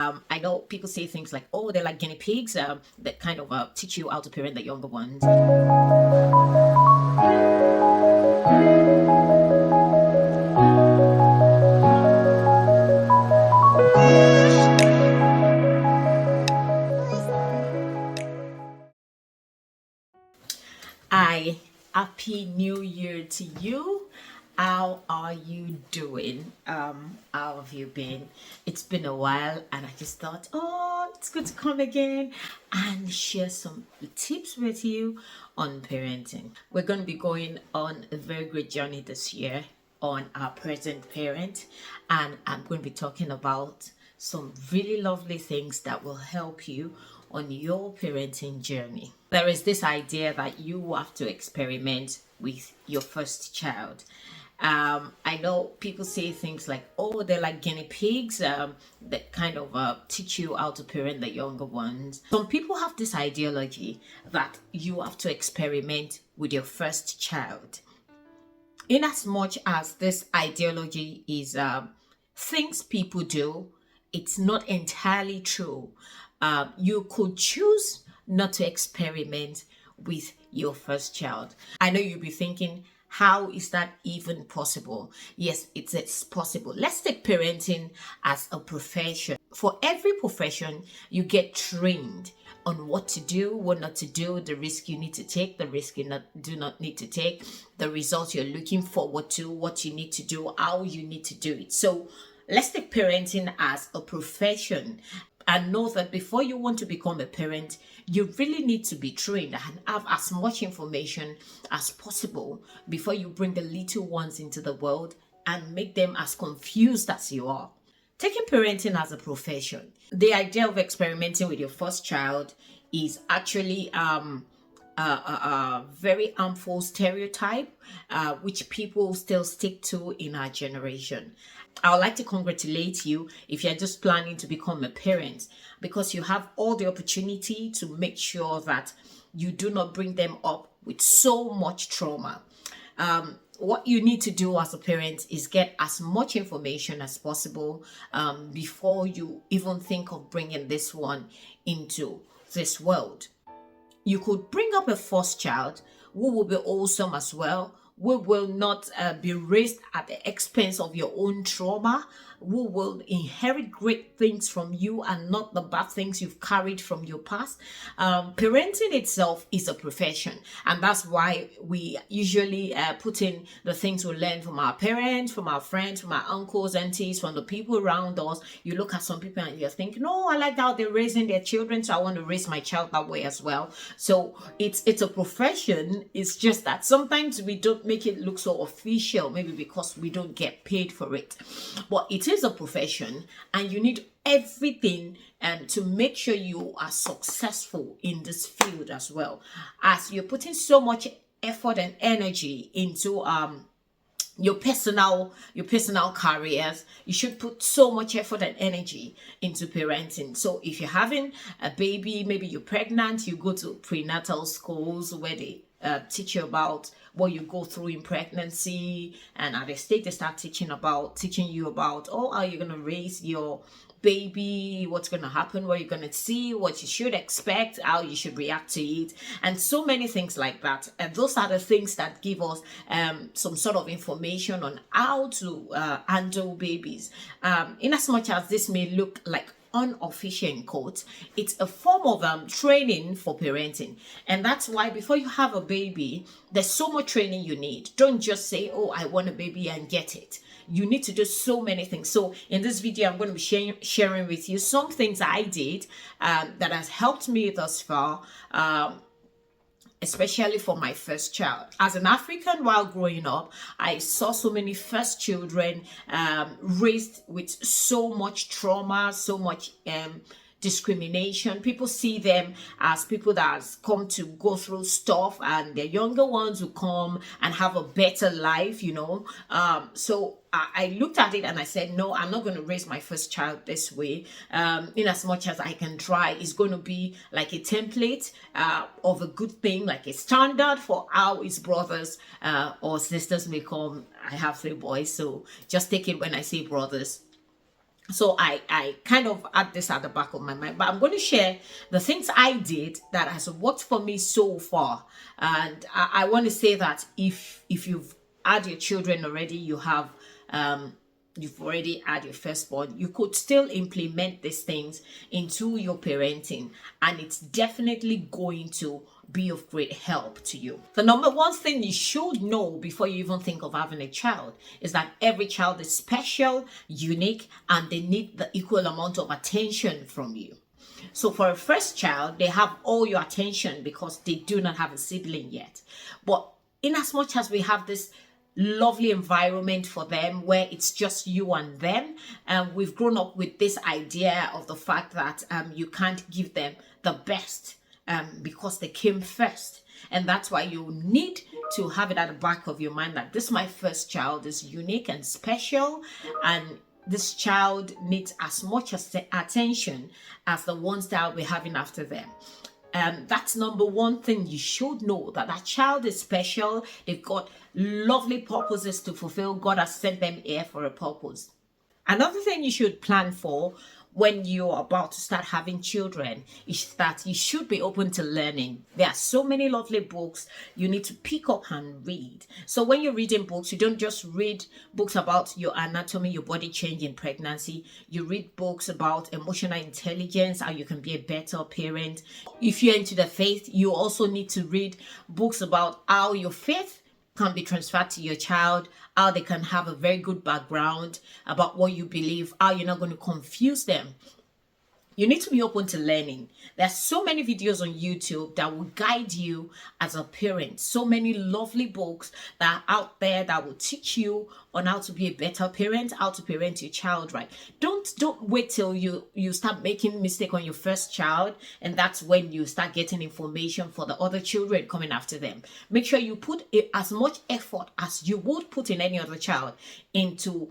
I know people say things like, oh, they're like guinea pigs that kind of teach you how to parent the younger ones. Happy New Year to you. How are you doing? How have you been? It's been a while, and I just thought, oh, it's good to come again and share some tips with you on parenting. We're going to be going on a very great journey this year on our present parent, and I'm going to be talking about some really lovely things that will help you on your parenting journey. There is this idea that you have to experiment with your first child. I know people say things like, oh, they're like guinea pigs that kind of teach you how to parent the younger ones. Some people have this ideology that you have to experiment with your first child. In as much as this ideology is things people do, it's not entirely true. You could choose not to experiment with your first child. I know you'll be thinking, how is that even possible? Yes, it's possible. Let's take parenting as a profession. For every profession, you get trained on what to do, what not to do, the risk you need to take, the risk you do not need to take, the results you're looking forward to, what you need to do, how you need to do it. So let's take parenting as a profession and know that before you want to become a parent, you really need to be trained and have as much information as possible before you bring the little ones into the world and make them as confused as you are. Taking parenting as a profession, the idea of experimenting with your first child is actually a very harmful stereotype which people still stick to in our generation. I would like to congratulate you if you're just planning to become a parent, because you have all the opportunity to make sure that you do not bring them up with so much trauma. What you need to do as a parent is get as much information as possible before you even think of bringing this one into this world. You could bring up a first child who will be wholesome as well, who will not be raised at the expense of your own trauma, who will inherit great things from you and not the bad things you've carried from your past. Parenting itself is a profession, and that's why we usually put in the things we learn from our parents, from our friends, from our uncles, aunties, from the people around us. You look at some people and you're thinking, no, I like how they're raising their children, so I want to raise my child that way as well. So it's a profession. It's just that sometimes we don't make it look so official, maybe because we don't get paid for it. But it is a profession, and you need everything to make sure you are successful in this field as well. As you're putting so much effort and energy into your personal careers, you should put so much effort and energy into parenting. So if you're having a baby, maybe you're pregnant, you go to prenatal schools where they teach you about what you go through in pregnancy, and at the state they start teaching you about how you're going to raise your baby, what's going to happen, what you're going to see, what you should expect, how you should react to it, and so many things like that. And those are the things that give us some sort of information on how to handle babies. In as much as this may look like unofficial in quotes, it's a form of training for parenting. And that's why before you have a baby, there's so much training you need. Don't just say, oh, I want a baby and get it. You need to do so many things. So in this video, I'm going to be sharing with you some things I did that has helped me thus far, especially for my first child. As an African, while growing up, I saw so many first children raised with so much trauma, so much discrimination. People see them as people that has come to go through stuff, and the younger ones who come and have a better life, so I looked at it and I said, no, I'm not going to raise my first child this way. In as much as I can try, it's going to be like a template of a good thing, like a standard for how his brothers or sisters may come. I have 3 boys, so just take it when I say brothers. So I kind of add this at the back of my mind, but I'm going to share the things I did that has worked for me so far. And I want to say that if you've had your children already, you've already had your firstborn, you could still implement these things into your parenting, and it's definitely going to be of great help to you. The number one thing you should know before you even think of having a child is that every child is special, unique, and they need the equal amount of attention from you. So for a first child, they have all your attention because they do not have a sibling yet. But in as much as we have this lovely environment for them where it's just you and them, we've grown up with this idea of the fact that you can't give them the best because they came first. And that's why you need to have it at the back of your mind that this, my first child, is unique and special, and this child needs as much attention as the ones that I'll be having after them. That's number one thing you should know, that that child is special. They've got lovely purposes to fulfill. God has sent them here for a purpose. Another thing you should plan for when you're about to start having children is that you should be open to learning. There are so many lovely books you need to pick up and read. So when you're reading books, you don't just read books about your anatomy, your body change in pregnancy. You read books about emotional intelligence, how you can be a better parent. If you're into the faith, you also need to read books about how your faith can be transferred to your child, how they can have a very good background about what you believe, how you're not going to confuse them. You need to be open to learning. There's so many videos on YouTube that will guide you as a parent. So many lovely books that are out there that will teach you on how to be a better parent, how to parent your child right. Don't wait till you start making mistake on your first child, and that's when you start getting information for the other children coming after them. Make sure you put as much effort as you would put in any other child into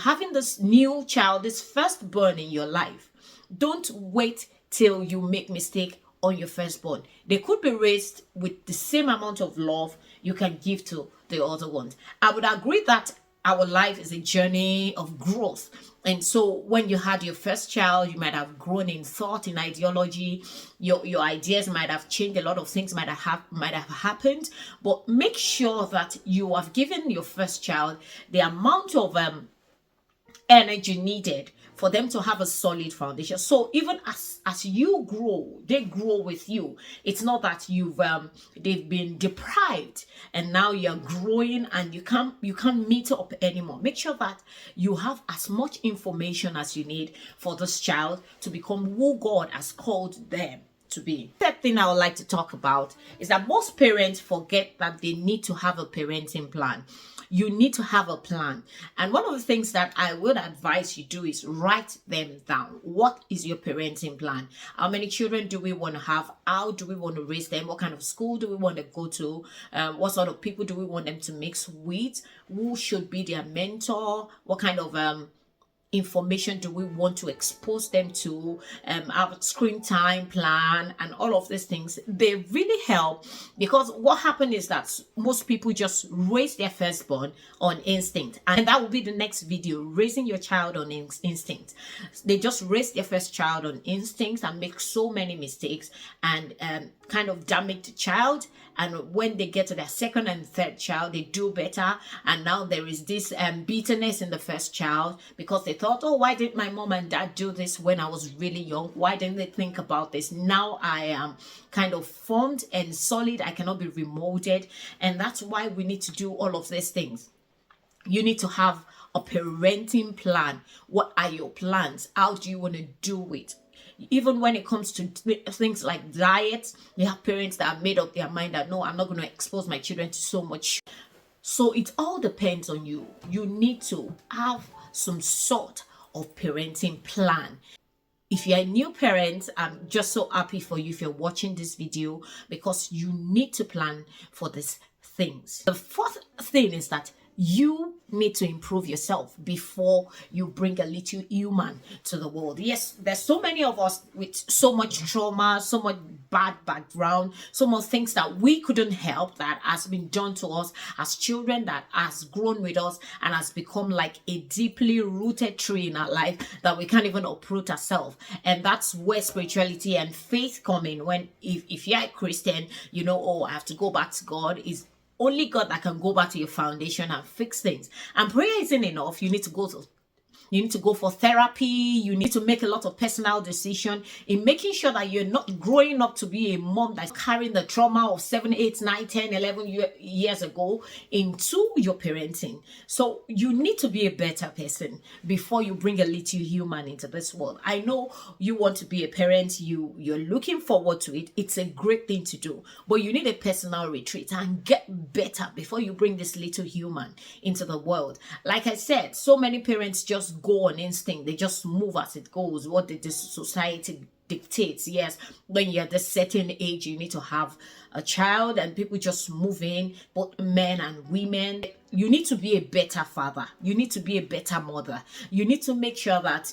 having this new child, this firstborn in your life. Don't wait till you make mistake on your firstborn. They could be raised with the same amount of love you can give to the other ones. I would agree that our life is a journey of growth. And so when you had your first child, you might have grown in thought, in ideology. Your ideas might have changed. A lot of things might have happened. But make sure that you have given your first child the amount of energy needed for them to have a solid foundation. So even as you grow, they grow with you. It's not that they've been deprived and now you're growing and you can't meet up anymore. Make sure that you have as much information as you need for this child to become who God has called them to be. The third thing I would like to talk about is that most parents forget that they need to have a parenting plan. You need to have a plan. And one of the things that I would advise you do is write them down. What is your parenting plan? How many children do we want to have? How do we want to raise them? What kind of school do we want to go to? What sort of people do we want them to mix with? Who should be their mentor? What kind of information do we want to expose them to? Our screen time plan and all of these things, they really help, because what happened is that most people just raise their firstborn on instinct, and that will be the next video, raising your child on instinct. They just raise their first child on instinct and make so many mistakes and kind of damage the child. And when they get to their second and third child, they do better. And now there is this bitterness in the first child because they thought, oh, why didn't my mom and dad do this when I was really young? Why didn't they think about this? Now I am kind of formed and solid. I cannot be remolded. And that's why we need to do all of these things. You need to have a parenting plan. What are your plans? How do you want to do it? Even when it comes to things like diet, you have parents that have made up their mind that no, I'm not going to expose my children to so much. So it all depends on you. You need to have some sort of parenting plan. If you're a new parent, I'm just so happy for you if you're watching this video, because you need to plan for these things. The fourth thing is that you need to improve yourself before you bring a little human to the world. Yes, there's so many of us with so much trauma, so much bad background, some of things that we couldn't help that has been done to us as children, that has grown with us and has become like a deeply rooted tree in our life that we can't even uproot ourselves. And that's where spirituality and faith come in. When if you're a Christian, you know, oh, I have to go back to God. Is only God that can go back to your foundation and fix things. And prayer isn't enough. You need to go for therapy. You need to make a lot of personal decision in making sure that you're not growing up to be a mom that's carrying the trauma of 7, 8, 9, 10, 11 years ago into your parenting. So you need to be a better person before you bring a little human into this world. I know you want to be a parent. You're looking forward to it. It's a great thing to do. But you need a personal retreat and get better before you bring this little human into the world. Like I said, so many parents just go on instinct. They just move as it goes, what the society dictates. Yes, when you're at a certain age, you need to have a child, and people just move in, both men and women. You need to be a better father. You need to be a better mother. You need to make sure that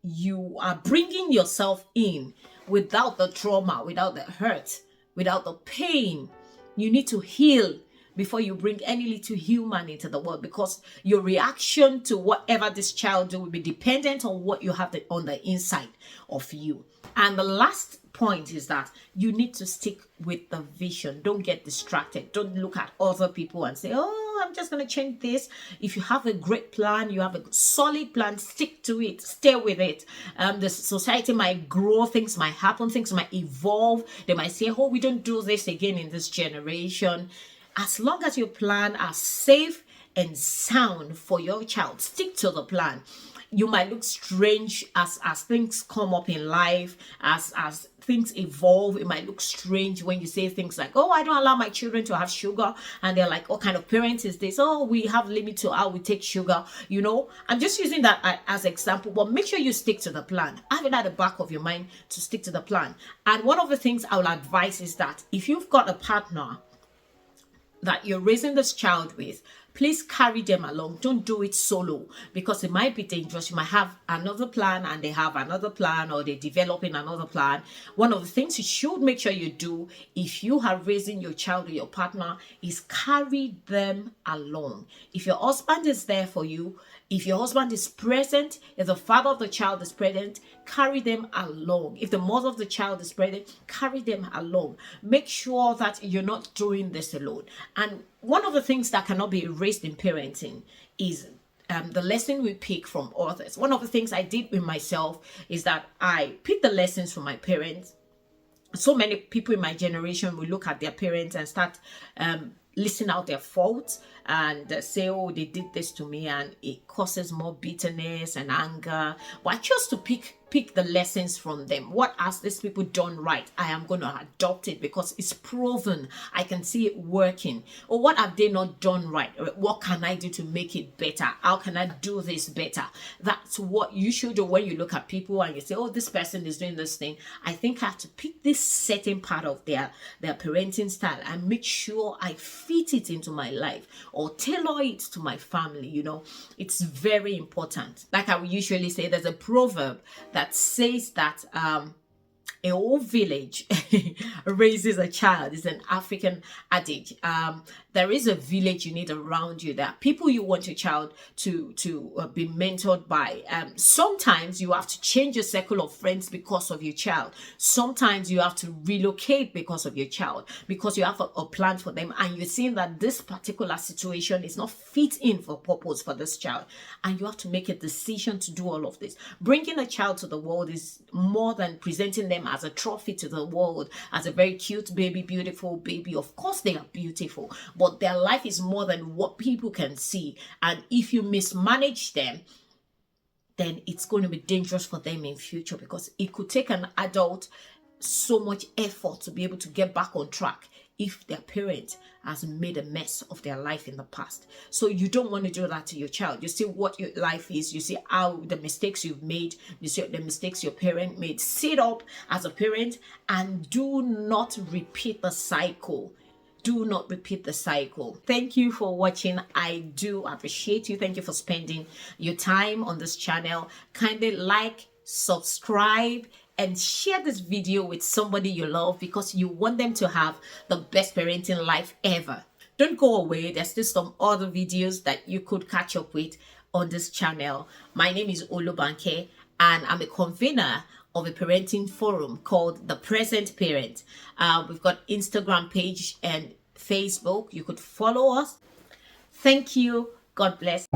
you are bringing yourself in without the trauma, without the hurt, without the pain. You need to heal before you bring any little human into the world, because your reaction to whatever this child do will be dependent on what you have on the inside of you. And the last point is that you need to stick with the vision. Don't get distracted. Don't look at other people and say, oh, I'm just going to change this. If you have a great plan, you have a solid plan, stick to it, stay with it. The society might grow, things might happen, things might evolve. They might say, oh, we don't do this again in this generation. As long as your plan are safe and sound for your child, stick to the plan. You might look strange as things come up in life, as things evolve. It might look strange when you say things like, oh, I don't allow my children to have sugar. And they're like, what kind of parent is this? Oh, we have limit to how we take sugar. You know, I'm just using that as example, but make sure you stick to the plan. Have it at the back of your mind to stick to the plan. And one of the things I will advise is that if you've got a partner that you're raising this child with, please carry them along. Don't do it solo, because it might be dangerous. You might have another plan and they have another plan, or they're developing another plan. One of the things you should make sure you do if you are raising your child with your partner is carry them along. If your husband is there for you, if your husband is present, if the father of the child is present, carry them along. If the mother of the child is present, carry them along. Make sure that you're not doing this alone. And one of the things that cannot be erased in parenting is the lesson we pick from others. One of the things I did with myself is that I picked the lessons from my parents. So many people in my generation will look at their parents and start listing out their faults and say, oh, they did this to me, and it causes more bitterness and anger. But I chose to pick the lessons from them. What has these people done right? I am going to adopt it because it's proven. I can see it working. Or what have they not done right? What can I do to make it better? How can I do this better? That's what you should do when you look at people and you say, oh, this person is doing this thing. I think I have to pick this certain part of their parenting style and make sure I fit it into my life or tailor it to my family. You know, it's very important. Like I usually say, there's a proverb that says that a whole village raises a child. It's an African adage. There is a village you need around you. There are people you want your child to be mentored by. Sometimes you have to change your circle of friends because of your child. Sometimes you have to relocate because of your child, because you have a plan for them and you're seeing that this particular situation is not fit in for purpose for this child, and you have to make a decision to do all of this. Bringing a child to the world is more than presenting them as a trophy to the world, as a very cute baby, beautiful baby. Of course they are beautiful, but their life is more than what people can see. And if you mismanage them, then it's going to be dangerous for them in future, because it could take an adult so much effort to be able to get back on track if their parent has made a mess of their life in the past. So you don't want to do that to your child. You see what your life is. You see how the mistakes you've made. You see the mistakes your parent made. Sit up as a parent and do not repeat the cycle. Do not repeat the cycle. Thank you for watching. I do appreciate you. Thank you for spending your time on this channel. Kindly like, subscribe, and share this video with somebody you love because you want them to have the best parenting life ever. Don't go away. There's still some other videos that you could catch up with on this channel. My name is Olubanke, and I'm a convener of a parenting forum called The Present Parent. We've got Instagram page and Facebook. You could follow us. Thank you. God bless.